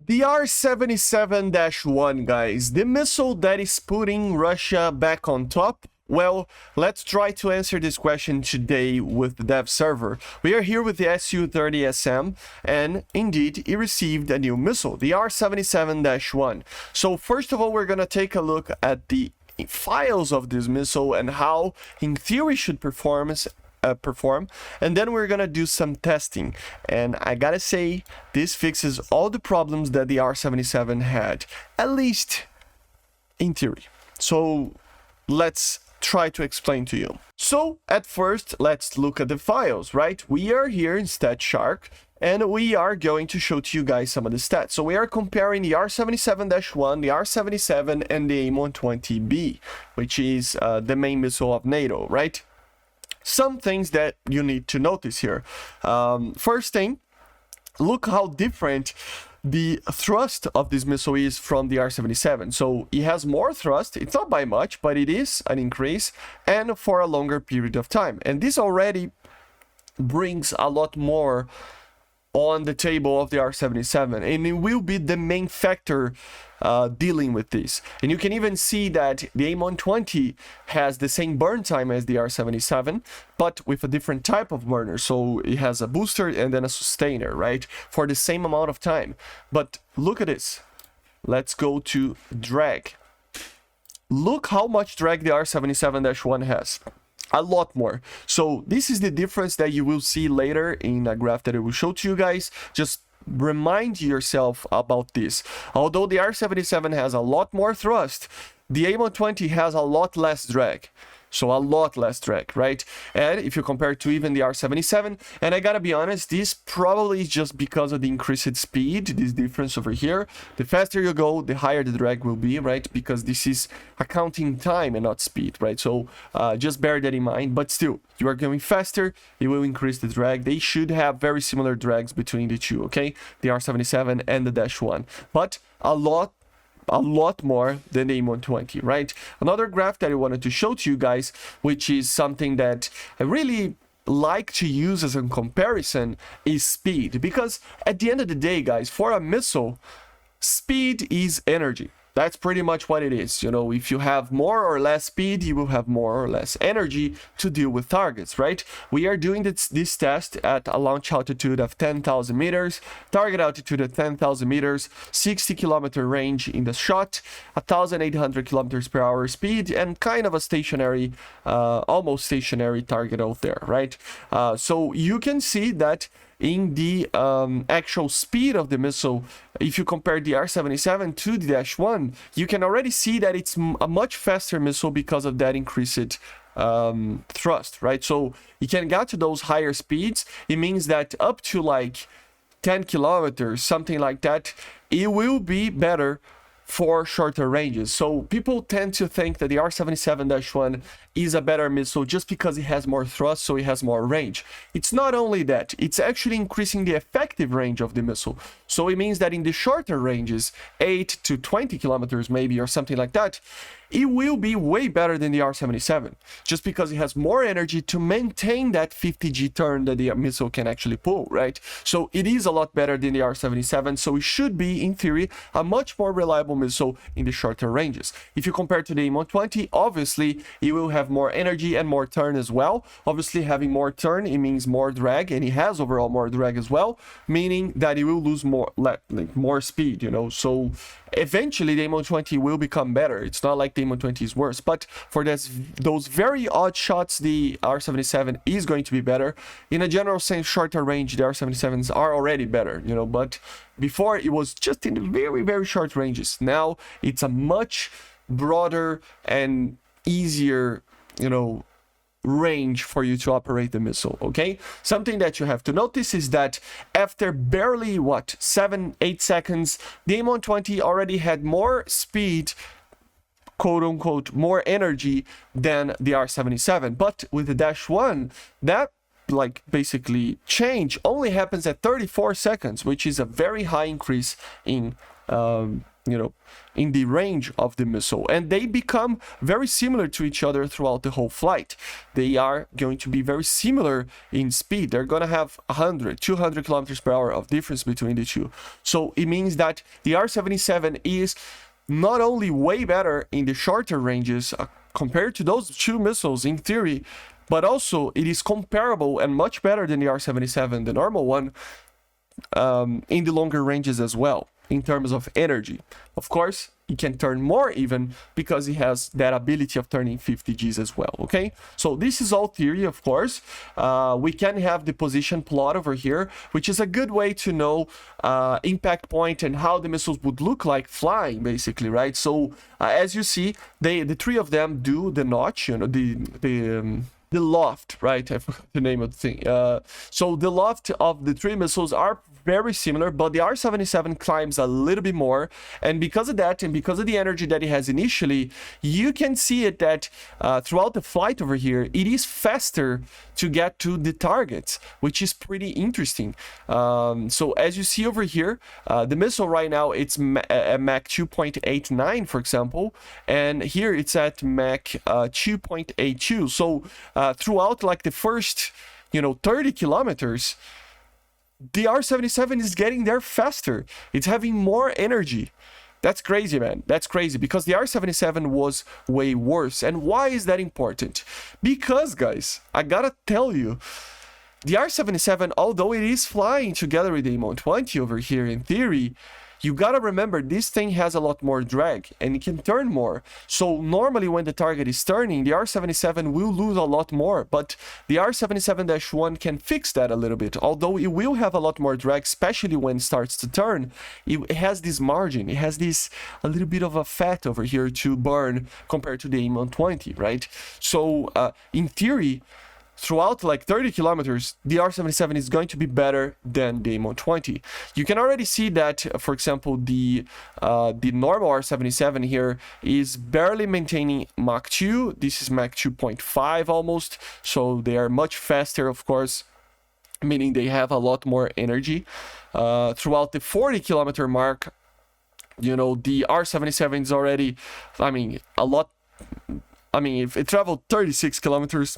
The R-77-1, guys, the missile that is putting Russia back on top. Well, let's try to answer this question today with the dev server. We are here with the Su-30SM, and indeed, it received a new missile, the R-77-1. So first of all, we're gonna take a look at the files of this missile and how, in theory, should perform, and then we're gonna do some testing. And I gotta say, this fixes all the problems that the R-77 had, at least in theory. So let's try to explain to you. So at first, let's look at the files, right? We are here in StatShark, and we are going to show to you guys some of the stats. So we are comparing the R-77-1, the R-77, and the AIM-120B, which is the main missile of NATO, right? Some things that you need to notice here. First thing, look how different the thrust of this missile is from the R-77. So it has more thrust, it's not by much, but it is an increase, and for a longer period of time. And this already brings a lot more on the table of the R-77, and it will be the main factor dealing with this. And you can even see that the AIM-120 has the same burn time as the R-77, but with a different type of burner. So it has a booster and then a sustainer, right, for the same amount of time. But look at this. Let's go to drag. Look how much drag the R-77-1 has. A lot more. So this is the difference that you will see later in a graph that I will show to you guys. Just remind yourself about this. Although the R-77 has a lot more thrust, the AIM-120 has a lot less drag. So a lot less drag, right? And if you compare it to even the R-77, and I gotta be honest, this probably is just because of the increased speed, this difference over here. The faster you go, the higher the drag will be, right? Because this is accounting time and not speed, right? So just bear that in mind. But still, you are going faster, it will increase the drag. They should have very similar drags between the two, okay? The R-77 and the Dash 1. But a lot more than the AIM-120, right? Another graph that I wanted to show to you guys, which is something that I really like to use as a comparison, is speed. Because at the end of the day, guys, for a missile, speed is energy. That's pretty much what it is. You know, if you have more or less speed, you will have more or less energy to deal with targets, right? We are doing this test at a launch altitude of 10,000 meters, target altitude of 10,000 meters, 60-kilometer range in the shot, 1,800 kilometers per hour speed, and kind of a stationary, almost stationary target out there, right? So you can see that in the actual speed of the missile, if you compare the R-77 to the Dash 1, you can already see that it's a much faster missile because of that increased thrust, right? So you can get to those higher speeds. It means that up to like 10 kilometers, something like that, it will be better for shorter ranges. So people tend to think that the R-77-1 is a better missile just because it has more thrust, so it has more range. It's not only that, it's actually increasing the effective range of the missile. So it means that in the shorter ranges, 8 to 20 kilometers maybe, or something like that, it will be way better than the R-77, just because it has more energy to maintain that 50G turn that the missile can actually pull, right? So it is a lot better than the R-77, so it should be, in theory, a much more reliable missile in the shorter ranges. If you compare to the AIM-120, obviously, it will have more energy and more turn as well. Obviously, having more turn, it means more drag, and it has overall more drag as well, meaning that it will lose more, like more speed, you know? So eventually, the AIM-120 will become better. It's not like the AIM-120 is worse, but for those very odd shots, the R-77 is going to be better. In a general sense, shorter range, the R-77s are already better, you know, but before it was just in the very, very short ranges. Now it's a much broader and easier, you know, range for you to operate the missile, okay? Something that you have to notice is that after barely, 7-8 seconds, the AIM-120 already had more speed, quote-unquote, more energy than the R-77. But with the Dash 1, that like basically change only happens at 34 seconds, which is a very high increase in you know, in the range of the missile, and they become very similar to each other throughout the whole flight. They are going to be very similar in speed. They're going to have 100, 200 kilometers per hour of difference between the two. So it means that the R-77 is not only way better in the shorter ranges compared to those two missiles in theory, but also it is comparable and much better than the R-77, the normal one, in the longer ranges as well, in terms of energy. Of course, it can turn more even because it has that ability of turning 50 Gs as well, okay? So this is all theory, of course. We can have the position plot over here, which is a good way to know impact point and how the missiles would look like flying, basically, right? So as you see, the three of them do the notch, you know, the loft, right? I forgot the name of the thing. So the loft of the three missiles are very similar, but the R-77 climbs a little bit more, and because of that, and because of the energy that it has initially, you can see it that throughout the flight over here, it is faster to get to the targets, which is pretty interesting. So as you see over here, the missile right now, it's at Mach 2.89, for example, and here it's at Mach 2.82. So throughout like the first, you know, 30 kilometers, the R-77 is getting there faster. It's having more energy. That's crazy, man. That's crazy, because the R-77 was way worse. And why is that important? Because, guys, I gotta tell you, the R-77, although it is flying together with the M120 over here in theory, you gotta remember this thing has a lot more drag and it can turn more. So normally when the target is turning, the R-77 will lose a lot more, but the R-77-1 can fix that a little bit. Although it will have a lot more drag, especially when it starts to turn, it has this margin, it has this a little bit of a fat over here to burn compared to the M120, right? So in theory, throughout like 30 kilometers, the R-77 is going to be better than the M120. You can already see that, for example, the normal R-77 here is barely maintaining Mach 2. This is Mach 2.5 almost, so they are much faster, of course, meaning they have a lot more energy. Throughout the 40 kilometer mark, you know, the R-77 is already, I mean, a lot. I mean, if it traveled 36 kilometers,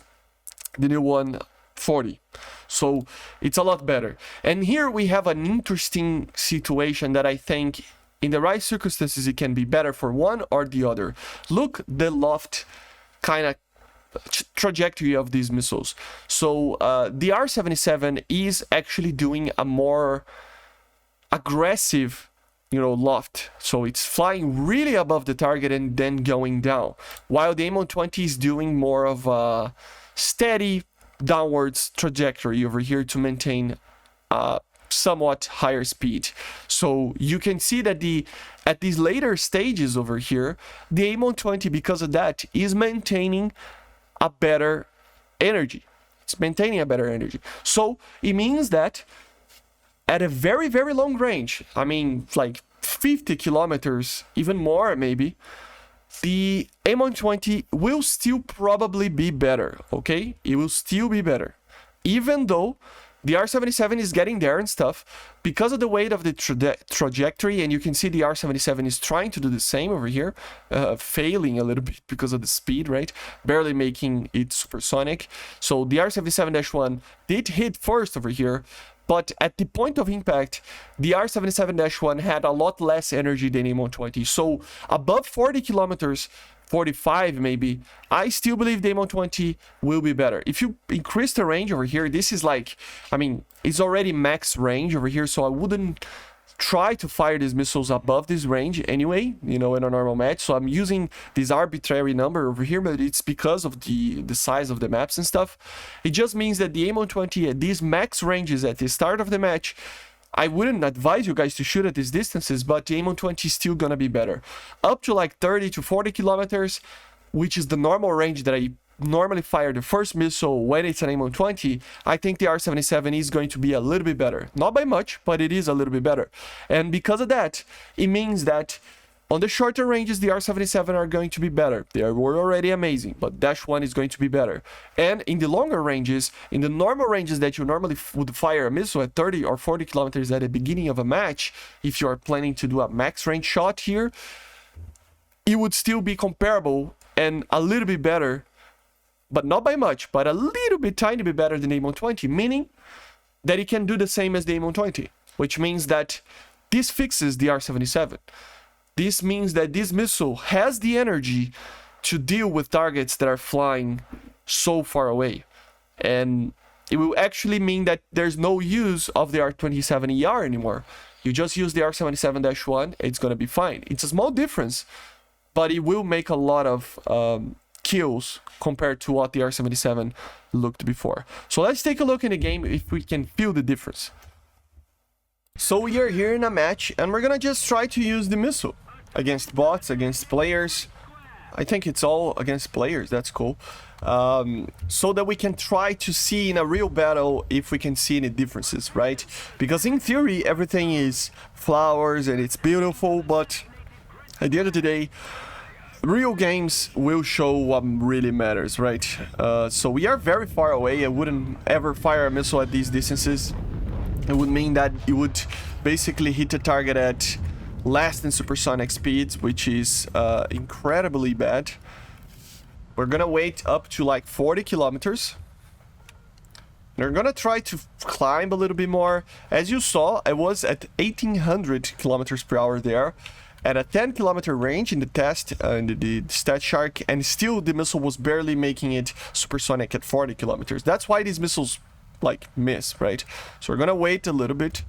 the new one 40, so it's a lot better. And here we have an interesting situation that I think in the right circumstances it can be better for one or the other. Look the loft kind of trajectory of these missiles. So the R-77 is actually doing a more aggressive, you know, loft, so it's flying really above the target and then going down, while the M120 is doing more of a steady downwards trajectory over here to maintain somewhat higher speed. So you can see that at these later stages over here, the M120, because of that, is maintaining a better energy. It's maintaining a better energy. So it means that at a very, very long range, I mean, like 50 kilometers, even more maybe, the M120 will still probably be better, okay? It will still be better. Even though the R-77 is getting there and stuff, because of the weight of the trajectory, and you can see the R-77 is trying to do the same over here, failing a little bit because of the speed, right? Barely making it supersonic. So the R-77-1 did hit first over here, but at the point of impact, the R-77-1 had a lot less energy than M120. So above 40 kilometers, 45 maybe, I still believe the M120 will be better. If you increase the range over here, this is like, I mean, it's already max range over here, so I wouldn't try to fire these missiles above this range anyway, you know, in a normal match. So I'm using this arbitrary number over here, but it's because of the size of the maps and stuff. It just means that the M120 at these max ranges at the start of the match, I wouldn't advise you guys to shoot at these distances, but the M120 is still gonna be better. Up to like 30 to 40 kilometers, which is the normal range that I normally fire the first missile when it's an M120, I think the R-77 is going to be a little bit better. Not by much, but it is a little bit better. And because of that, it means that On the shorter ranges, the R-77 are going to be better. They were already amazing, but Dash 1 is going to be better. And in the longer ranges, in the normal ranges that you normally would fire a missile at 30 or 40 kilometers at the beginning of a match, if you are planning to do a max range shot here, it would still be comparable and a little bit better, but not by much, but a little bit, tiny bit better than the AIM-120, meaning that it can do the same as the AIM-120, which means that this fixes the R-77. This means that this missile has the energy to deal with targets that are flying so far away. And it will actually mean that there's no use of the R-27ER anymore. You just use the R-77-1, it's going to be fine. It's a small difference, but it will make a lot of kills compared to what the R-77 looked before. So let's take a look in the game if we can feel the difference. So we are here in a match, and we're going to just try to use the missile. Against bots, against players. I think it's all against players, that's cool. So that we can try to see in a real battle if we can see any differences, right? Because in theory, everything is flowers and it's beautiful, but at the end of the day, real games will show what really matters, right? So we are very far away. I wouldn't ever fire a missile at these distances. It would mean that it would basically hit the target at less than supersonic speeds, which is incredibly bad. We're gonna wait up to like 40 kilometers. We're gonna try to climb a little bit more. As you saw, I was at 1800 kilometers per hour there, at a 10-kilometer range in the test, in the stat shark, and still the missile was barely making it supersonic at 40 kilometers. That's why these missiles like miss, right? So we're gonna wait a little bit.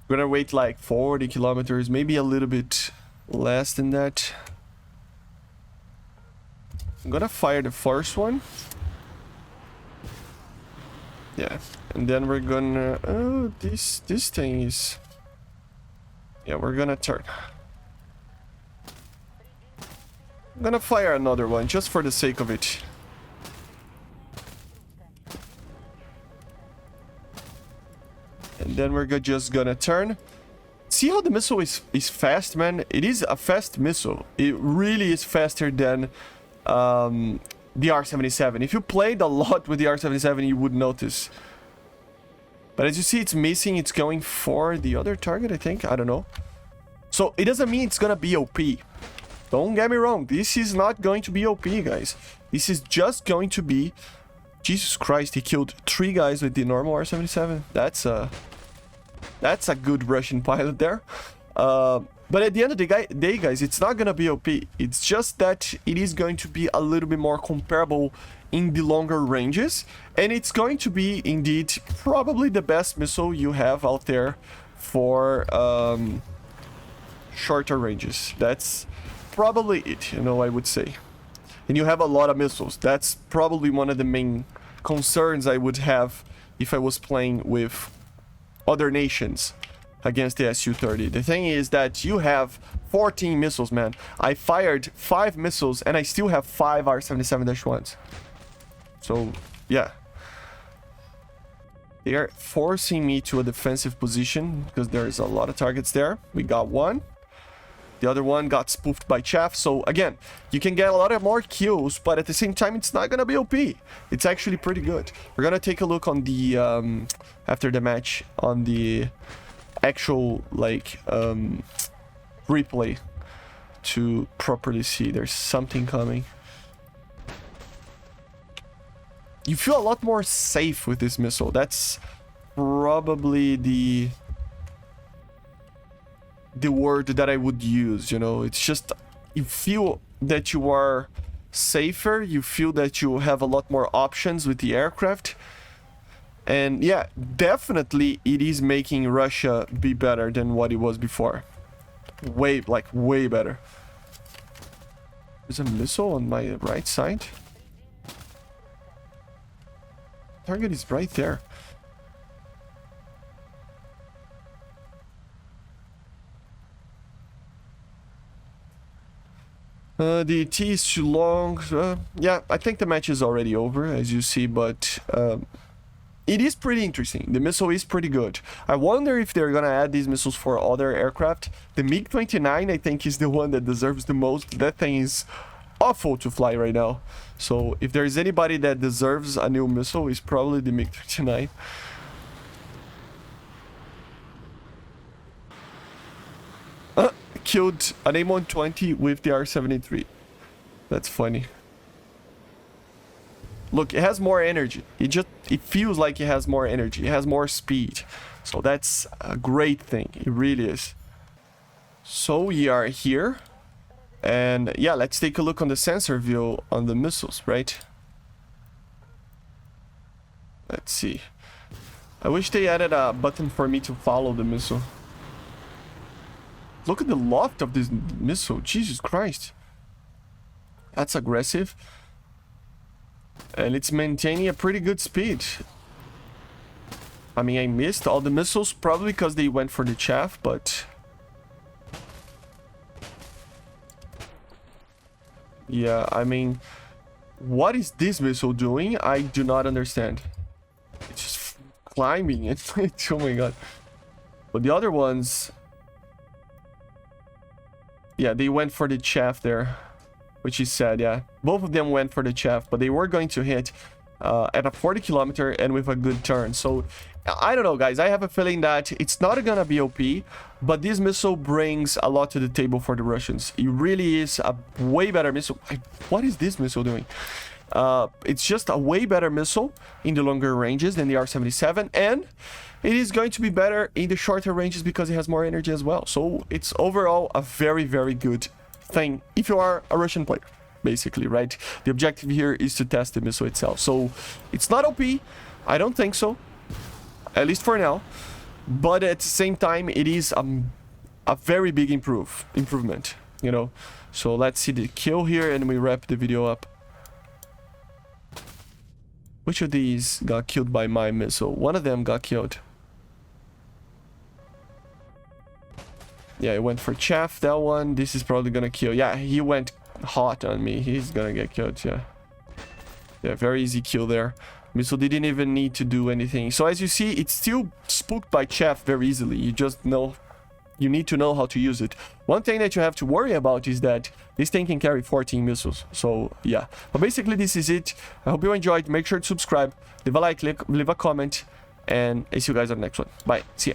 We're gonna wait like 40 kilometers, maybe a little bit less than that. I'm gonna fire the first one. Yeah, and then we're gonna... Oh, this thing is... Yeah, we're gonna turn. I'm gonna fire another one, just for the sake of it. And then we're just gonna turn. See how the missile is fast, man? It is a fast missile. It really is faster than the R-77. If you played a lot with the R-77, you would notice. But as you see, it's missing. It's going for the other target, I think. I don't know. So it doesn't mean it's gonna be OP. Don't get me wrong. This is not going to be OP, guys. This is just going to be... Jesus Christ, he killed 3 guys with the normal R-77. That's a good Russian pilot there. But at the end of the day, guys, it's not gonna be OP. It's just that it is going to be a little bit more comparable in the longer ranges. And it's going to be, indeed, probably the best missile you have out there for shorter ranges. That's probably it, you know, I would say. And you have a lot of missiles. That's probably one of the main concerns I would have if I was playing with other nations against the Su-30. The thing is that you have 14 missiles, man. I fired 5 missiles and I still have 5 R-77-1s. So, yeah. They are forcing me to a defensive position because there's a lot of targets there. We got one. The other one got spoofed by chaff. So again, you can get a lot of more kills, but at the same time, it's not gonna be OP. It's actually pretty good. We're gonna take a look on the after the match on the actual like replay to properly see there's something coming. You feel a lot more safe with this missile. That's probably the word that I would use, you know. It's just, you feel that you are safer, you feel that you have a lot more options with the aircraft. And yeah, definitely it is making Russia be better than what it was before. Way better. There's a missile on my right side. Target is right there. The T is too long. Yeah, I think the match is already over, as you see, but it is pretty interesting. The missile is pretty good. I wonder if they're gonna add these missiles for other aircraft. The MiG-29, I think, is the one that deserves the most. That thing is awful to fly right now. So if there's anybody that deserves a new missile, it's probably the MiG-29. Killed an A120 with the R-73. That's funny. Look, it has more energy. It feels like it has more energy. It has more speed. So that's a great thing. It really is. So we are here. And yeah, let's take a look on the sensor view on the missiles, right? Let's see. I wish they added a button for me to follow the missile. Look at the loft of this missile. Jesus Christ. That's aggressive. And it's maintaining a pretty good speed. I mean, I missed all the missiles probably because they went for the chaff, but... yeah, I mean... what is this missile doing? I do not understand. It's just climbing. Oh my god. But the other ones... yeah, they went for the chaff there. Which is sad, yeah. Both of them went for the chaff, but they were going to hit at a 40 kilometer and with a good turn. So, I don't know, guys. I have a feeling that it's not gonna be OP, but this missile brings a lot to the table for the Russians. It really is a way better missile. What is this missile doing? It's just a way better missile in the longer ranges than the R-77, and it is going to be better in the shorter ranges because it has more energy as well. So, it's overall a very, very good thing if you are a Russian player, basically, right? The objective here is to test the missile itself. So it's not OP, I don't think so, at least for now, but at the same time it is a very big improvement, you know. So let's see the kill here and we wrap the video up. Which of these got killed by my missile? One of them got killed. Yeah, it went for chaff, that one. This is probably gonna kill. Yeah, he went hot on me. He's gonna get killed, yeah. Yeah, very easy kill there. Missile didn't even need to do anything. So as you see, it's still spooked by chaff very easily. You just know... you need to know how to use it. One thing that you have to worry about is that this thing can carry 14 missiles. So, yeah. But basically, this is it. I hope you enjoyed. Make sure to subscribe, leave a like, leave a comment, and I see you guys on the next one. Bye. See ya.